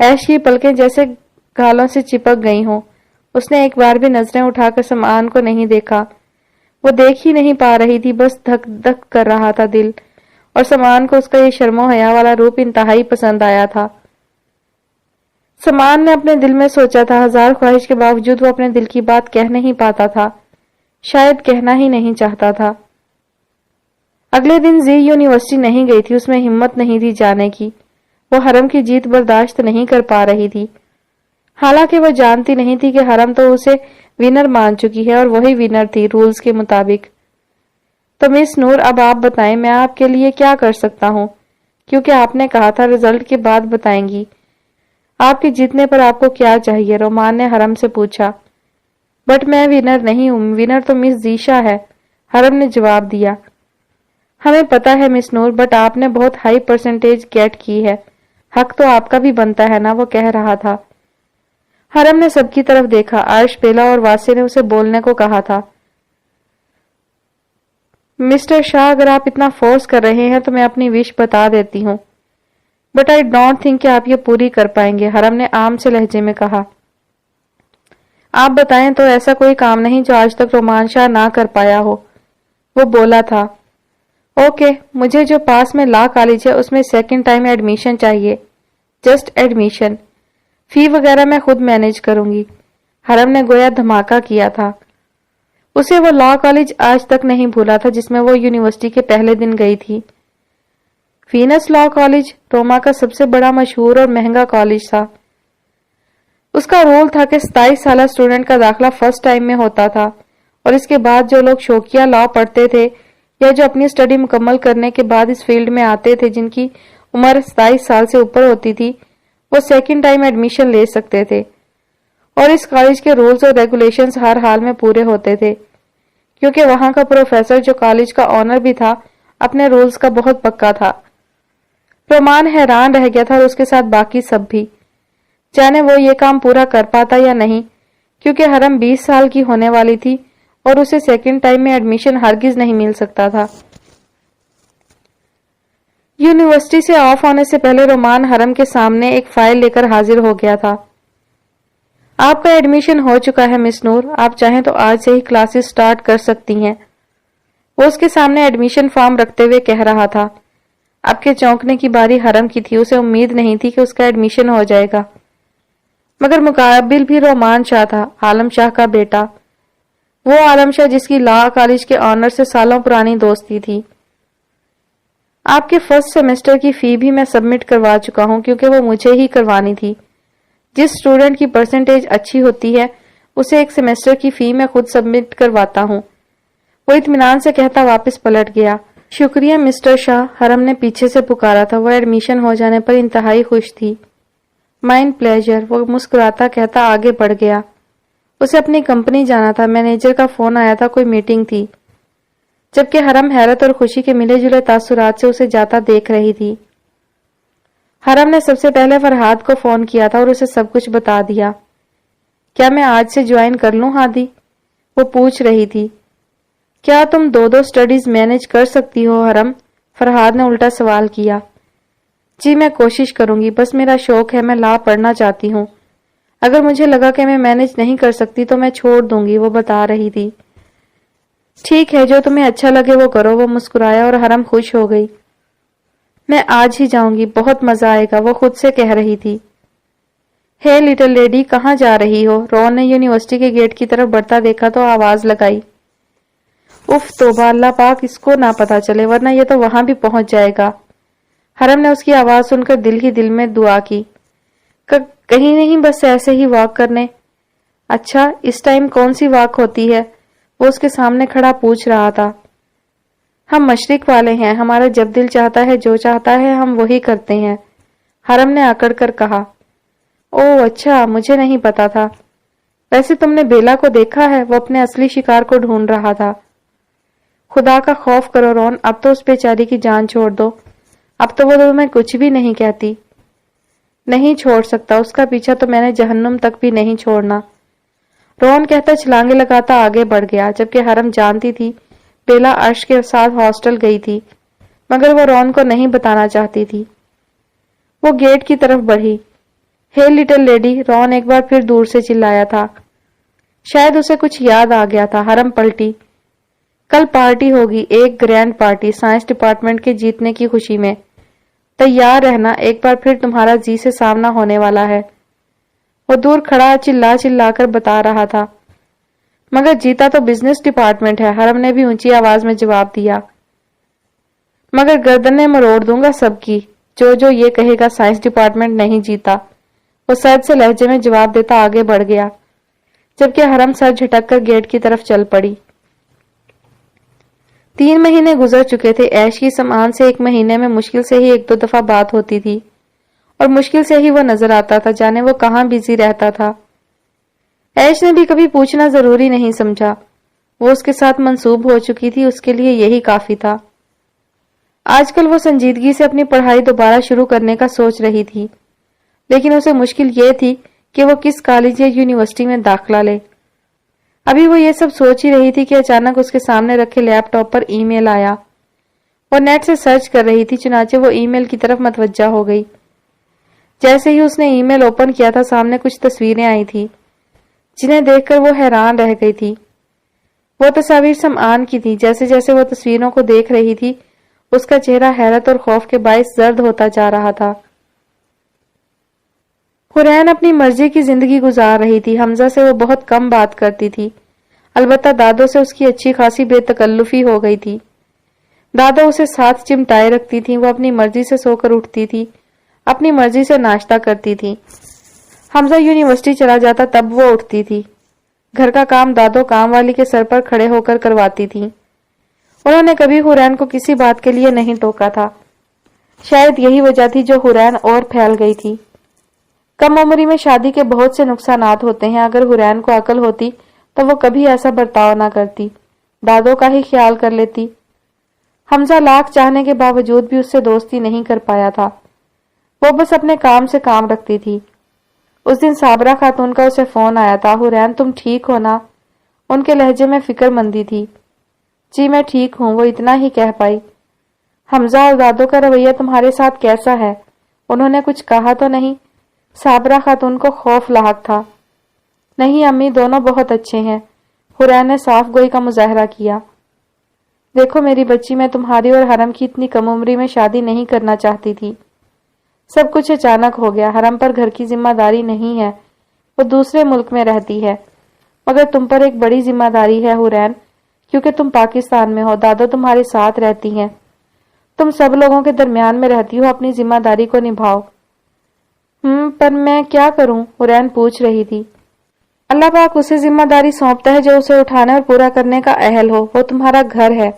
ایش کی پلکیں جیسے گالوں سے چپک گئی ہوں. اس نے ایک بار بھی نظریں اٹھا کر سمان کو نہیں دیکھا. وہ دیکھ ہی نہیں پا رہی تھی، بس دھک دھک کر رہا تھا دل، اور سمان کو اس کا یہ شرم و حیا والا روپ انتہائی پسند آیا تھا. سمان نے اپنے دل میں سوچا تھا، ہزار خواہش کے باوجود وہ اپنے دل کی بات کہہ نہیں پاتا تھا، شاید کہنا ہی نہیں چاہتا تھا. اگلے دن زی یونیورسٹی نہیں گئی تھی، اس میں ہمت نہیں تھی جانے کی. وہ حرم کی جیت برداشت نہیں کر پا رہی تھی. حالانکہ وہ جانتی نہیں تھی کہ حرم تو اسے ونر مان چکی ہے، اور وہی ونر تھی رولز کے مطابق. تو مس نور، اب آپ بتائیں میں آپ کے لیے کیا کر سکتا ہوں، کیونکہ آپ نے کہا تھا رزلٹ کے بعد بتائیں گی. آپ کے جیتنے پر آپ کو کیا چاہیے؟ رومان نے حرم سے پوچھا. بٹ میں ونر نہیں ہوں، ونر تو مس زیشا ہے، حرم نے جواب دیا. ہمیں پتا ہے مس نور، بٹ آپ نے بہت ہائی پرسنٹیج گیٹ کی ہے، حق تو آپ کا بھی بنتا ہے نا، وہ کہہ رہا تھا. حرم نے سب کی طرف دیکھا. عرش، بیلا اور واسے نے اسے بولنے کو کہا تھا. مسٹر شاہ، اگر آپ اتنا فورس کر رہے ہیں تو میں اپنی وش بتا دیتی ہوں، بٹ آئی ڈونٹ تھنک کہ آپ یہ پوری کر پائیں گے، حرم نے عام سے لہجے میں کہا. آپ بتائیں تو ایسا کوئی کام نہیں جو آج تک رومان شاہ نہ کر پایا ہو، وہ بولا تھا. اوکے، مجھے جو پاس میں لا کالج ہے اس میں سیکنڈ ٹائم ایڈمیشن چاہیے، جسٹ ایڈمیشن. فی وغیرہ میں خود مینج کروں گی. حرم نے گویا دھماکہ کیا تھا. اسے وہ لا کالج آج تک نہیں بھولا تھا جس میں وہ یونیورسٹی کے پہلے دن گئی تھی. وینس لا کالج روما کا سب سے بڑا، مشہور اور مہنگا کالج تھا. اس کا رول تھا کہ 27 سالہ اسٹوڈنٹ کا داخلہ فرسٹ ٹائم میں ہوتا تھا، اور اس کے بعد جو لوگ شوقیہ لا پڑھتے تھے یا جو اپنی اسٹڈی مکمل کرنے کے بعد اس فیلڈ میں آتے تھے جن کی عمر 27 سال سے اوپر ہوتی تھی، وہ سیکنڈ ٹائم ایڈمیشن لے سکتے تھے. اور اس کالج کے رولز اور ریگولیشنز ہر حال میں پورے ہوتے تھے، کیونکہ وہاں کا پروفیسر جو کالج کا آنر بھی تھا اپنے رولز کا بہت پکا تھا. رومان حیران رہ گیا تھا اور اس کے ساتھ باقی سب بھی. جانے وہ یہ کام پورا کر پاتا یا نہیں، کیونکہ حرم 20 سال کی ہونے والی تھی اور اسے سیکنڈ ٹائم میں ایڈمیشن ہرگز نہیں مل سکتا تھا. یونیورسٹی سے آف ہونے سے پہلے رومان حرم کے سامنے ایک فائل لے کر حاضر ہو گیا تھا. آپ کا ایڈمیشن ہو چکا ہے مس نور، آپ چاہیں تو آج سے ہی کلاسز سٹارٹ کر سکتی ہیں. وہ اس کے سامنے ایڈمیشن فارم رکھتے ہوئے کہہ رہا تھا. اب کے چونکنے کی باری حرم کی تھی. اسے امید نہیں تھی کہ اس کا ایڈمیشن ہو جائے گا، مگر مقابل بھی رومان شاہ تھا، عالم شاہ کا بیٹا. وہ عالم شاہ جس کی لا کالج کے آنر سے سالوں پرانی دوستی تھی. آپ کے فرسٹ سیمسٹر کی فی بھی میں سبمٹ کروا چکا ہوں، کیونکہ وہ مجھے ہی کروانی تھی. جس اسٹوڈنٹ کی پرسنٹیج اچھی ہوتی ہے اسے ایک سیمسٹر کی فی میں خود سبمٹ کرواتا ہوں. وہ اطمینان سے کہتا واپس پلٹ گیا. شکریہ مسٹر شاہ، حرم نے پیچھے سے پکارا تھا. وہ ایڈمیشن ہو جانے پر انتہائی خوش تھی. مائن پلیجر، وہ مسکراتا کہتا آگے بڑھ گیا. اسے اپنی کمپنی جانا تھا. مینیجر کا فون آیا تھا، کوئی میٹنگ تھی. جبکہ حرم حیرت اور خوشی کے ملے جلے تاثرات سے اسے جاتا دیکھ رہی تھی. حرم نے سب سے پہلے فرحاد کو فون کیا تھا اور اسے سب کچھ بتا دیا. کیا میں آج سے جوائن کر لوں ہادی؟ وہ پوچھ رہی تھی. کیا تم دو سٹڈیز مینج کر سکتی ہو حرم؟ فرحاد نے الٹا سوال کیا. جی میں کوشش کروں گی، بس میرا شوق ہے، میں لا پڑھنا چاہتی ہوں. اگر مجھے لگا کہ میں مینج نہیں کر سکتی تو میں چھوڑ دوں گی، وہ بتا رہی تھی. ٹھیک ہے، جو تمہیں اچھا لگے وہ کرو، وہ مسکرایا اور حرم خوش ہو گئی. میں آج ہی جاؤں گی، بہت مزہ آئے گا، وہ خود سے کہہ رہی تھی. ہے لٹل لیڈی، کہاں جا رہی ہو؟ رون نے یونیورسٹی کے گیٹ کی طرف بڑھتا دیکھا تو آواز لگائی. اف توبہ، اللہ پاک اس کو نہ پتا چلے، ورنہ یہ تو وہاں بھی پہنچ جائے گا. حرم نے اس کی آواز سن کر دل ہی دل میں دعا کی. کہیں نہیں، بس ایسے ہی واک کرنے. اچھا، اس ٹائم کون سی واک ہوتی ہے؟ وہ اس کے سامنے کھڑا پوچھ رہا تھا. ہم مشرق والے ہیں، ہمارا جب دل چاہتا ہے جو چاہتا ہے ہم وہی کرتے ہیں، حرم نے اکڑ کر کہا. اوہ اچھا، مجھے نہیں پتا تھا. ویسے تم نے بیلا کو دیکھا ہے؟ وہ اپنے اصلی شکار کو ڈھونڈ رہا تھا. خدا کا خوف کرو رون، اب تو اس بیچاری کی جان چھوڑ دو. اب تو وہ تمہیں کچھ بھی نہیں کہتی. نہیں چھوڑ سکتا، اس کا پیچھا تو میں نے جہنم تک بھی نہیں چھوڑنا، رون کہتا چھلانگے لگاتا آگے بڑھ گیا. جبکہ حرم جانتی تھی بیلا عرش کے ساتھ ہاسٹل گئی تھی، مگر وہ رون کو نہیں بتانا چاہتی تھی. وہ گیٹ کی طرف بڑھی. ہے لٹل لیڈی، رون ایک بار پھر دور سے چلایا تھا۔ شاید اسے کچھ یاد آ گیا تھا۔ ہرم پلٹی۔ کل پارٹی ہوگی، ایک گرینڈ پارٹی، سائنس ڈپارٹمنٹ کے جیتنے کی خوشی میں۔ تیار رہنا، ایک بار پھر تمہارا جی سے سامنا ہونے والا ہے۔ وہ دور کھڑا چلا چلا کر بتا رہا تھا۔ مگر جیتا تو بزنس ڈپارٹمنٹ ہے، ہرم نے بھی اونچی آواز میں جواب دیا۔ مگر گردنیں مروڑ دوں گا سب کی، جو یہ کہے گا سائنس ڈپارٹمنٹ نہیں جیتا۔ وہ سرد سے لہجے میں جواب دیتا آگے بڑھ گیا، جبکہ ہرم سر جھٹک کر گیٹ کی طرف چل پڑی۔ 3 مہینے گزر چکے تھے۔ ایش کی سمعان سے ایک مہینے میں مشکل سے ہی 1-2 دفعہ بات ہوتی تھی، اور مشکل سے ہی وہ نظر آتا تھا، جانے وہ کہاں بیزی رہتا تھا۔ ایش نے بھی کبھی پوچھنا ضروری نہیں سمجھا، وہ اس کے ساتھ منسوب ہو چکی تھی، اس کے لیے یہی کافی تھا۔ آج کل وہ سنجیدگی سے اپنی پڑھائی دوبارہ شروع کرنے کا سوچ رہی تھی، لیکن اسے مشکل یہ تھی کہ وہ کس کالج یا یونیورسٹی میں داخلہ لے۔ ابھی وہ یہ سب سوچ ہی رہی تھی کہ اچانک اس کے سامنے رکھے لیپ ٹاپ پر ای میل آیا۔ وہ نیٹ سے سرچ کر رہی تھی، چنانچہ وہ ای میل کی طرف متوجہ ہو گئی۔ جیسے ہی اس نے ای میل اوپن کیا تھا، سامنے کچھ تصویریں آئی تھی، جنہیں دیکھ کر وہ حیران رہ گئی تھی۔ وہ تصاویر سمعان کی تھی۔ جیسے جیسے وہ تصویروں کو دیکھ رہی تھی، اس کا چہرہ حیرت اور خوف کے باعث زرد ہوتا جا رہا تھا۔ حورین اپنی مرضی کی زندگی گزار رہی تھی۔ حمزہ سے وہ بہت کم بات کرتی تھی، البتہ دادو سے اس کی اچھی خاصی بے تکلفی ہو گئی تھی۔ دادو اسے ساتھ چمٹائے رکھتی تھی، وہ اپنی مرضی سے سو کر اٹھتی تھی، اپنی مرضی سے ناشتہ کرتی تھی۔ حمزہ یونیورسٹی چلا جاتا تب وہ اٹھتی تھی۔ گھر کا کام دادو کام والی کے سر پر کھڑے ہو کر کرواتی تھی۔ انہوں نے کبھی حورین کو کسی بات کے لیے نہیں ٹوکا تھا۔ شاید یہی وجہ تھی جو حورین اور پھیل گئی تھی۔ کم عمری میں شادی کے بہت سے نقصانات ہوتے ہیں۔ اگر حورین کو عقل ہوتی تو وہ کبھی ایسا برتاؤ نہ کرتی، دادو کا ہی خیال کر لیتی۔ حمزہ لاکھ چاہنے کے باوجود بھی اس سے دوستی نہیں کر پایا تھا۔ وہ بس اپنے کام سے کام رکھتی تھی۔ اس دن صابرہ خاتون کا اسے فون آیا تھا۔ حورین تم ٹھیک ہو نا؟ ان کے لہجے میں فکر مندی تھی۔ جی میں ٹھیک ہوں، وہ اتنا ہی کہہ پائی۔ حمزہ اور دادو کا رویہ تمہارے ساتھ کیسا ہے؟ انہوں نے کچھ کہا تو نہیں؟ صابرہ خاتون کو خوف لاحق تھا۔ نہیں امی، دونوں بہت اچھے ہیں۔ حورین نے صاف گوئی کا مظاہرہ کیا۔ دیکھو میری بچی، میں تمہاری اور حرم کی اتنی کم عمری میں شادی نہیں کرنا چاہتی تھی۔ سب کچھ اچانک ہو گیا۔ حرم پر گھر کی ذمہ داری نہیں ہے، وہ دوسرے ملک میں رہتی ہے، مگر تم پر ایک بڑی ذمہ داری ہے حورین، کیونکہ تم پاکستان میں ہو، دادو تمہارے ساتھ رہتی ہیں، تم سب لوگوں کے درمیان میں رہتی ہو، اپنی ذمہ داری کو نبھاؤ۔ پر میں کیا کروں؟ حورین پوچھ رہی تھی۔ اللہ پاک اسے ذمہ داری سونپتا ہے جو اسے اٹھانے اور پورا کرنے کا اہل ہو۔ وہ تمہارا گھر ہے،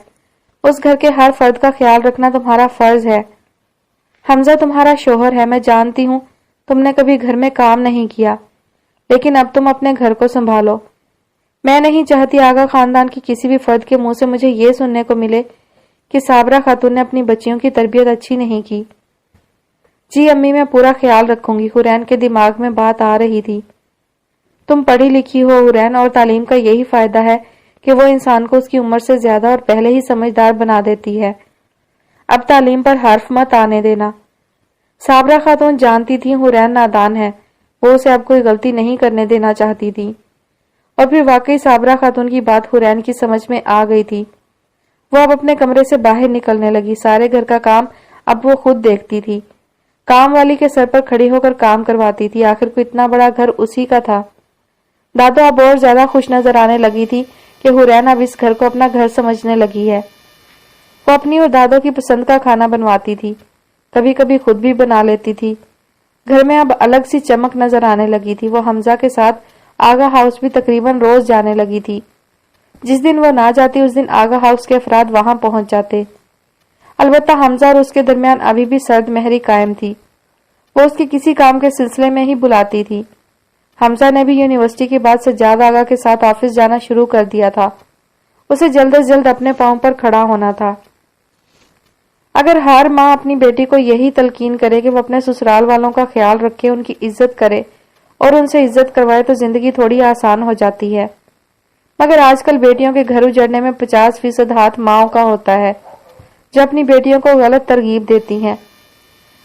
اس گھر کے ہر فرد کا خیال رکھنا تمہارا فرض ہے۔ حمزہ تمہارا شوہر ہے، میں جانتی ہوں تم نے کبھی گھر میں کام نہیں کیا، لیکن اب تم اپنے گھر کو سنبھالو۔ میں نہیں چاہتی آغا خاندان کی کسی بھی فرد کے منہ سے مجھے یہ سننے کو ملے کہ صابرہ خاتون نے اپنی بچیوں کی تربیت اچھی نہیں کی۔ جی امی، میں پورا خیال رکھوں گی۔ حورین کے دماغ میں بات آ رہی تھی۔ تم پڑھی لکھی ہو حورین، اور تعلیم کا یہی فائدہ ہے کہ وہ انسان کو اس کی عمر سے زیادہ اور پہلے ہی سمجھدار بنا دیتی ہے۔ اب تعلیم پر حرف مت آنے دینا۔ صابرہ خاتون جانتی تھی حورین نادان ہے، وہ اسے اب کوئی غلطی نہیں کرنے دینا چاہتی تھی، اور پھر واقعی صابرہ خاتون کی بات حورین کی سمجھ میں آ گئی تھی۔ وہ اب اپنے کمرے سے باہر نکلنے لگی۔ سارے گھر کا کام اب وہ خود دیکھتی تھی، کام والی کے سر پر کھڑی ہو کر کام کرواتی تھی۔ آخر کو اتنا بڑا گھر اسی کا تھا۔ دادو اب اور زیادہ خوش نظر آنے لگی تھی کہ حورین اب اس گھر کو اپنا گھر سمجھنے لگی ہے۔ وہ اپنی اور دادو کی پسند کا کھانا بنواتی تھی، کبھی کبھی خود بھی بنا لیتی تھی۔ گھر میں اب الگ سی چمک نظر آنے لگی تھی۔ وہ حمزہ کے ساتھ آغا ہاؤس بھی تقریباً روز جانے لگی تھی۔ جس دن وہ نہ جاتی اس دن آغا ہاؤس کے افراد وہاں پہنچ جاتے۔ البتہ حمزہ اور اس کے درمیان ابھی بھی سرد مہری قائم تھی۔ وہ اس کے کسی کام کے سلسلے میں ہی بلاتی تھی۔ حمزہ نے بھی یونیورسٹی کے بعد سجاد آغا کے ساتھ آفس جانا شروع کر دیا تھا۔ اسے جلد از جلد اپنے پاؤں پر کھڑا ہونا تھا۔ اگر ہر ماں اپنی بیٹی کو یہی تلقین کرے کہ وہ اپنے سسرال والوں کا خیال رکھے، ان کی عزت کرے اور ان سے عزت کروائے تو زندگی تھوڑی آسان ہو جاتی ہے۔ مگر آج کل بیٹیوں کے گھر اجڑنے میں 50% ہاتھ ماؤں کا ہوتا ہے، جو اپنی بیٹیوں کو غلط ترغیب دیتی ہیں۔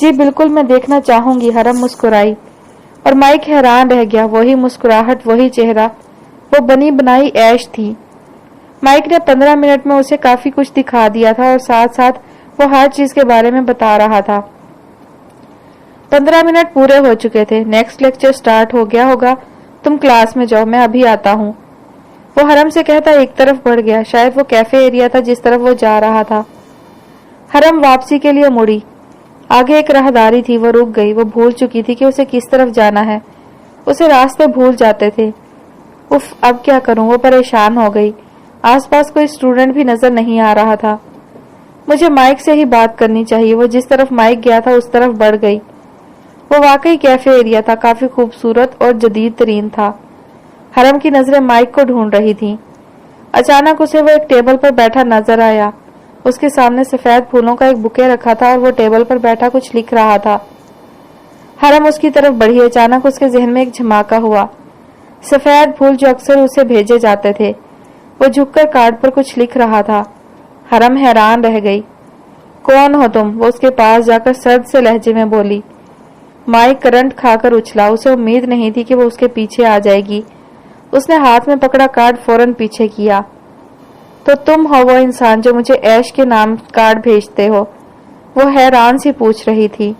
جی بالکل، میں دیکھنا چاہوں گی، حرم مسکرائی اور مائک حیران رہ گیا۔ وہی مسکراہٹ، وہی چہرہ، وہ بنی بنائی عیش تھی۔ مائک نے 15 منٹ میں اسے کافی کچھ دکھا دیا تھا اور ساتھ ساتھ وہ ہر چیز کے بارے میں بتا رہا تھا۔ 15 منٹ پورے ہو چکے تھے۔ نیکسٹ لیکچر سٹارٹ ہو گیا ہوگا، تم کلاس میں جاؤ، میں ابھی آتا ہوں۔ وہ حرم سے کہتا ایک طرف بڑھ گیا، شاید وہ کیفے ایریا تھا جس طرف وہ جا رہا تھا۔ حرم واپسی کے لیے مڑی۔ آگے ایک راہداری تھی، وہ رک گئی۔ وہ بھول چکی تھی کہ اسے کس طرف جانا ہے، اسے راستے بھول جاتے تھے۔ اف، اب کیا کروں؟ وہ پریشان ہو گئی۔ آس پاس کوئی اسٹوڈنٹ بھی نظر نہیں آ رہا تھا۔ مجھے مائک سے ہی بات کرنی چاہیے۔ وہ جس طرف مائک گیا تھا اس طرف بڑھ گئی۔ وہ واقعی کیفے ایریا تھا، کافی خوبصورت اور جدید ترین تھا۔ حرم کی نظریں مائک کو ڈھونڈ رہی تھیں۔ اچانک اسے وہ ایک ٹیبل پر بیٹھا نظر آیا۔ اس کے سامنے سفید پھولوں کا ایک بکے رکھا تھا اور وہ ٹیبل پر بیٹھا کچھ لکھ رہا تھا۔ حرم اس کی طرف بڑھی۔ اچانک اس کے ذہن میں ایک جھماکا ہوا۔ سفید پھول جو اکثر اسے بھیجے جاتے تھے۔ وہ جھک کر کارڈ پر کچھ لکھ رہا تھا۔ حرم حیران رہ گئی۔ کون ہو تم؟ وہ اس کے پاس جا کر سرد سے لہجے میں بولی۔ مائک کرنٹ کھا کر اچھلا۔ اسے امید نہیں تھی کہ وہ اس کے پیچھے آ جائے گی۔ اس نے ہاتھ میں پکڑا کارڈ فوراً پیچھے کیا۔ تو تم ہو وہ انسان جو مجھے عیش کے نام کارڈ بھیجتے ہو؟ وہ حیران سی پوچھ رہی تھی۔